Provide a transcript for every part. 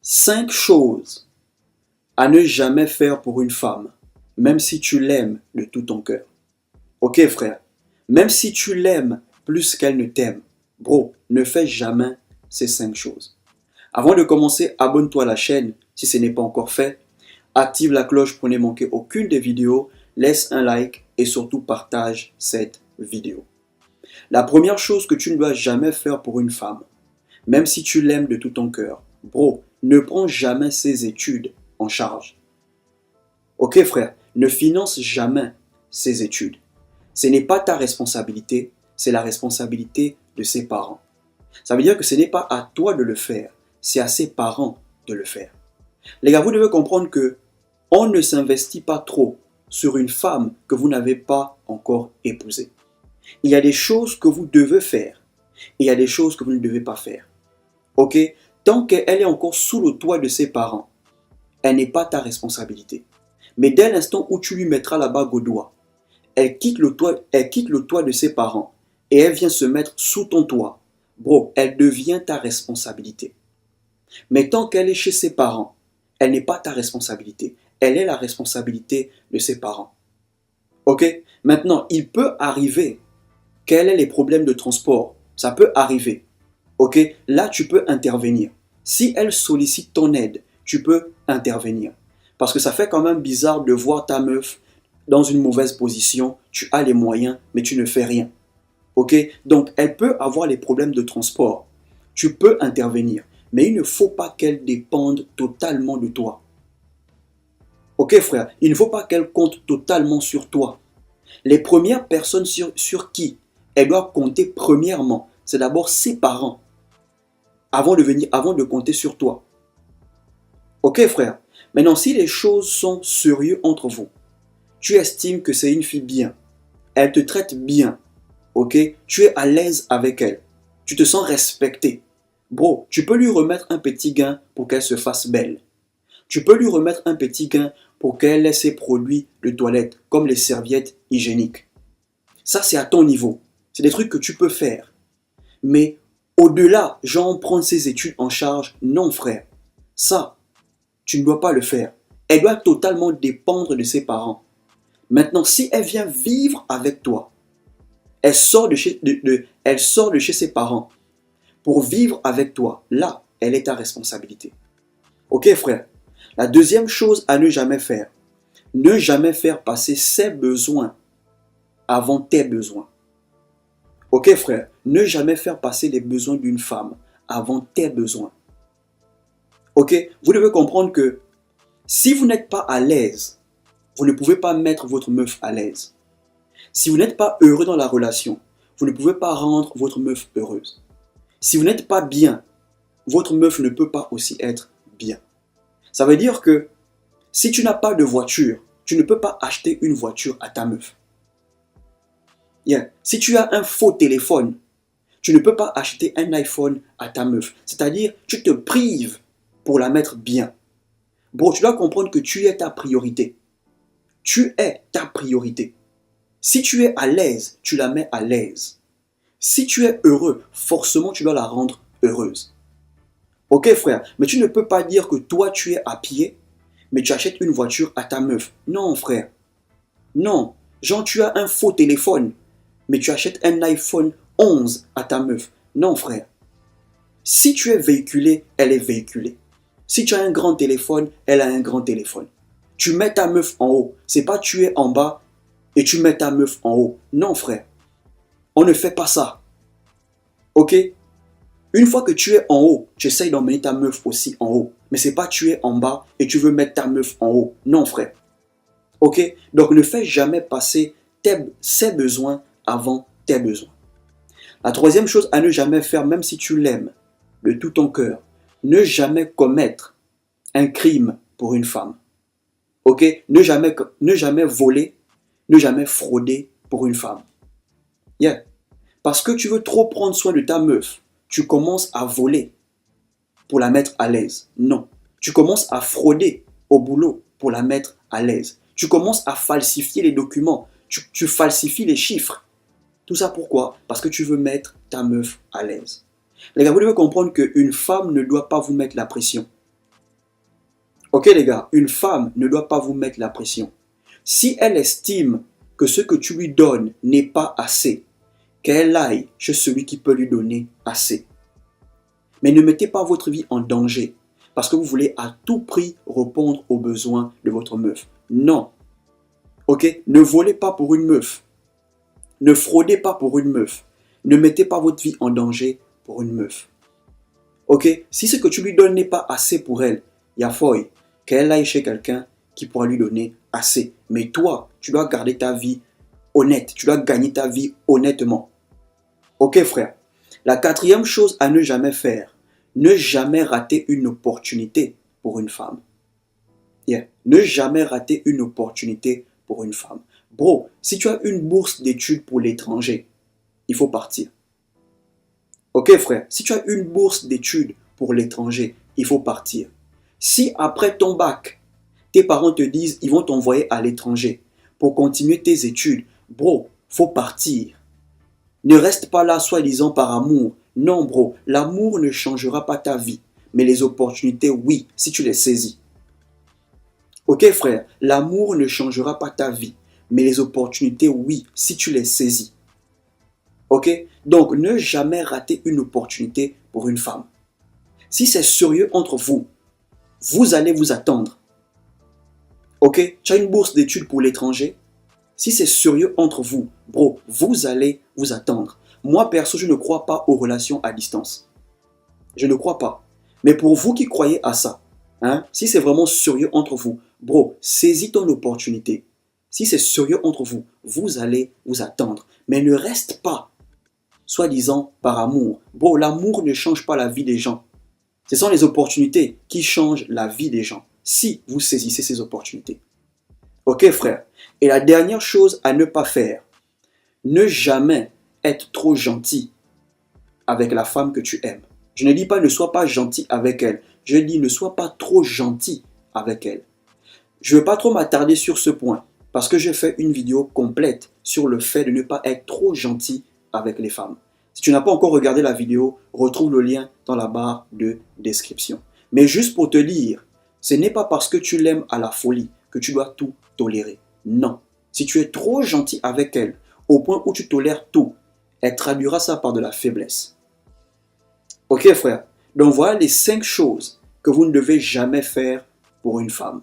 5 choses à ne jamais faire pour une femme, même si tu l'aimes de tout ton cœur. Ok frère, même si tu l'aimes plus qu'elle ne t'aime, bro, ne fais jamais ces 5 choses. Avant de commencer, abonne-toi à la chaîne si ce n'est pas encore fait. Active la cloche pour ne manquer aucune des vidéos. Laisse un like et surtout partage cette vidéo. La première chose que tu ne dois jamais faire pour une femme, même si tu l'aimes de tout ton cœur, bro, ne prends jamais ses études en charge. Ok frère, ne finance jamais ses études. Ce n'est pas ta responsabilité, c'est la responsabilité de ses parents. Ça veut dire que ce n'est pas à toi de le faire, c'est à ses parents de le faire. Les gars, vous devez comprendre que on ne s'investit pas trop sur une femme que vous n'avez pas encore épousée. Il y a des choses que vous devez faire et il y a des choses que vous ne devez pas faire. Ok? Tant qu'elle est encore sous le toit de ses parents, elle n'est pas ta responsabilité. Mais dès l'instant où tu lui mettras la bague au doigt, elle quitte le toit de ses parents et elle vient se mettre sous ton toit. Bro, elle devient ta responsabilité. Mais tant qu'elle est chez ses parents, elle n'est pas ta responsabilité. Elle est la responsabilité de ses parents. Ok? Maintenant, il peut arriver qu'elle ait les problèmes de transport. Ça peut arriver. Ok? Là, tu peux intervenir. Si elle sollicite ton aide, tu peux intervenir. Parce que ça fait quand même bizarre de voir ta meuf dans une mauvaise position. Tu as les moyens, mais tu ne fais rien. Ok? Donc, elle peut avoir les problèmes de transport. Tu peux intervenir. Mais il ne faut pas qu'elle dépende totalement de toi. Ok frère? Il ne faut pas qu'elle compte totalement sur toi. Les premières personnes sur qui elle doit compter premièrement, c'est d'abord ses parents. Avant de compter sur toi. Ok frère? Maintenant, si les choses sont sérieuses entre vous, tu estimes que c'est une fille bien, elle te traite bien, ok? Tu es à l'aise avec elle, tu te sens respecté. Bro, tu peux lui remettre un petit gain pour qu'elle se fasse belle. Tu peux lui remettre un petit gain pour qu'elle ait ses produits de toilette, comme les serviettes hygiéniques. Ça, c'est à ton niveau. C'est des trucs que tu peux faire. Mais au-delà, genre prendre ses études en charge, non frère. Ça, tu ne dois pas le faire. Elle doit totalement dépendre de ses parents. Maintenant, si elle vient vivre avec toi, elle sort de chez ses parents pour vivre avec toi, là, elle est ta responsabilité. Ok frère? La deuxième chose à ne jamais faire, ne jamais faire passer ses besoins avant tes besoins. Ok frère? Ne jamais faire passer les besoins d'une femme avant tes besoins. Ok? Vous devez comprendre que si vous n'êtes pas à l'aise, vous ne pouvez pas mettre votre meuf à l'aise. Si vous n'êtes pas heureux dans la relation, vous ne pouvez pas rendre votre meuf heureuse. Si vous n'êtes pas bien, votre meuf ne peut pas aussi être bien. Ça veut dire que si tu n'as pas de voiture, tu ne peux pas acheter une voiture à ta meuf. Yeah. Si tu as un faux téléphone, tu ne peux pas acheter un iPhone à ta meuf. C'est-à-dire, tu te prives pour la mettre bien. Bro, tu dois comprendre que tu es ta priorité. Tu es ta priorité. Si tu es à l'aise, tu la mets à l'aise. Si tu es heureux, forcément tu dois la rendre heureuse. Ok frère, mais tu ne peux pas dire que toi tu es à pied, mais tu achètes une voiture à ta meuf. Non frère. Non. Genre tu as un faux téléphone, mais tu achètes un iPhone 11 à ta meuf. Non frère. Si tu es véhiculé, elle est véhiculée. Si tu as un grand téléphone, elle a un grand téléphone. Tu mets ta meuf en haut. C'est pas tu es en bas et tu mets ta meuf en haut. Non frère. On ne fait pas ça. Ok? Une fois que tu es en haut, tu essayes d'emmener ta meuf aussi en haut. Mais c'est pas tu es en bas et tu veux mettre ta meuf en haut. Non frère. Ok? Donc ne fais jamais passer ses besoins avant tes besoins. La troisième chose à ne jamais faire, même si tu l'aimes de tout ton cœur, ne jamais commettre un crime pour une femme. Ok? Ne jamais voler, ne jamais frauder pour une femme. Yeah. Parce que tu veux trop prendre soin de ta meuf, tu commences à voler pour la mettre à l'aise. Non. Tu commences à frauder au boulot pour la mettre à l'aise. Tu commences à falsifier les documents. Tu falsifies les chiffres. Tout ça pourquoi? Parce que tu veux mettre ta meuf à l'aise. Les gars, vous devez comprendre qu'une femme ne doit pas vous mettre la pression. Ok les gars, une femme ne doit pas vous mettre la pression. Si elle estime que ce que tu lui donnes n'est pas assez, qu'elle aille chez celui qui peut lui donner assez. Mais ne mettez pas votre vie en danger parce que vous voulez à tout prix répondre aux besoins de votre meuf. Non. Ok? Ne volez pas pour une meuf. Ne fraudez pas pour une meuf. Ne mettez pas votre vie en danger pour une meuf. Ok? Si ce que tu lui donnes n'est pas assez pour elle, il y a foy, qu'elle aille chez quelqu'un qui pourra lui donner assez. Mais toi, tu dois garder ta vie honnête. Tu dois gagner ta vie honnêtement. Ok frère? La quatrième chose à ne jamais faire, ne jamais rater une opportunité pour une femme. Yeah. Ne jamais rater une opportunité pour une femme. Bro, si tu as une bourse d'études pour l'étranger, il faut partir. Ok frère, si tu as une bourse d'études pour l'étranger, il faut partir. Si après ton bac, tes parents te disent ils vont t'envoyer à l'étranger pour continuer tes études, bro, faut partir. Ne reste pas là soi-disant par amour. Non bro, l'amour ne changera pas ta vie. Mais les opportunités, oui, si tu les saisis. Ok frère, l'amour ne changera pas ta vie. Mais les opportunités, oui, si tu les saisis. Ok? Donc, ne jamais rater une opportunité pour une femme. Si c'est sérieux entre vous, vous allez vous attendre. Ok? Tu as une bourse d'études pour l'étranger. Si c'est sérieux entre vous, bro, vous allez vous attendre. Moi, perso, je ne crois pas aux relations à distance. Je ne crois pas. Mais pour vous qui croyez à ça, hein, si c'est vraiment sérieux entre vous, bro, saisis ton opportunité. Si c'est sérieux entre vous, vous allez vous attendre. Mais ne reste pas, soi-disant, par amour. Bro, l'amour ne change pas la vie des gens. Ce sont les opportunités qui changent la vie des gens. Si vous saisissez ces opportunités. Ok frère? Et la dernière chose à ne pas faire, ne jamais être trop gentil avec la femme que tu aimes. Je ne dis pas ne sois pas gentil avec elle. Je dis ne sois pas trop gentil avec elle. Je ne veux pas trop m'attarder sur ce point parce que j'ai fait une vidéo complète sur le fait de ne pas être trop gentil avec les femmes. Si tu n'as pas encore regardé la vidéo, retrouve le lien dans la barre de description. Mais juste pour te dire, ce n'est pas parce que tu l'aimes à la folie que tu dois tout tolérer. Non. Si tu es trop gentil avec elle, au point où tu tolères tout, elle traduira ça par de la faiblesse. Ok frère? Donc voilà les 5 choses que vous ne devez jamais faire pour une femme.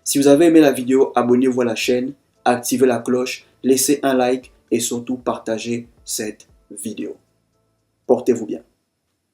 Si vous avez aimé la vidéo, abonnez-vous à la chaîne, activez la cloche, laissez un like et surtout partagez cette vidéo. Portez-vous bien.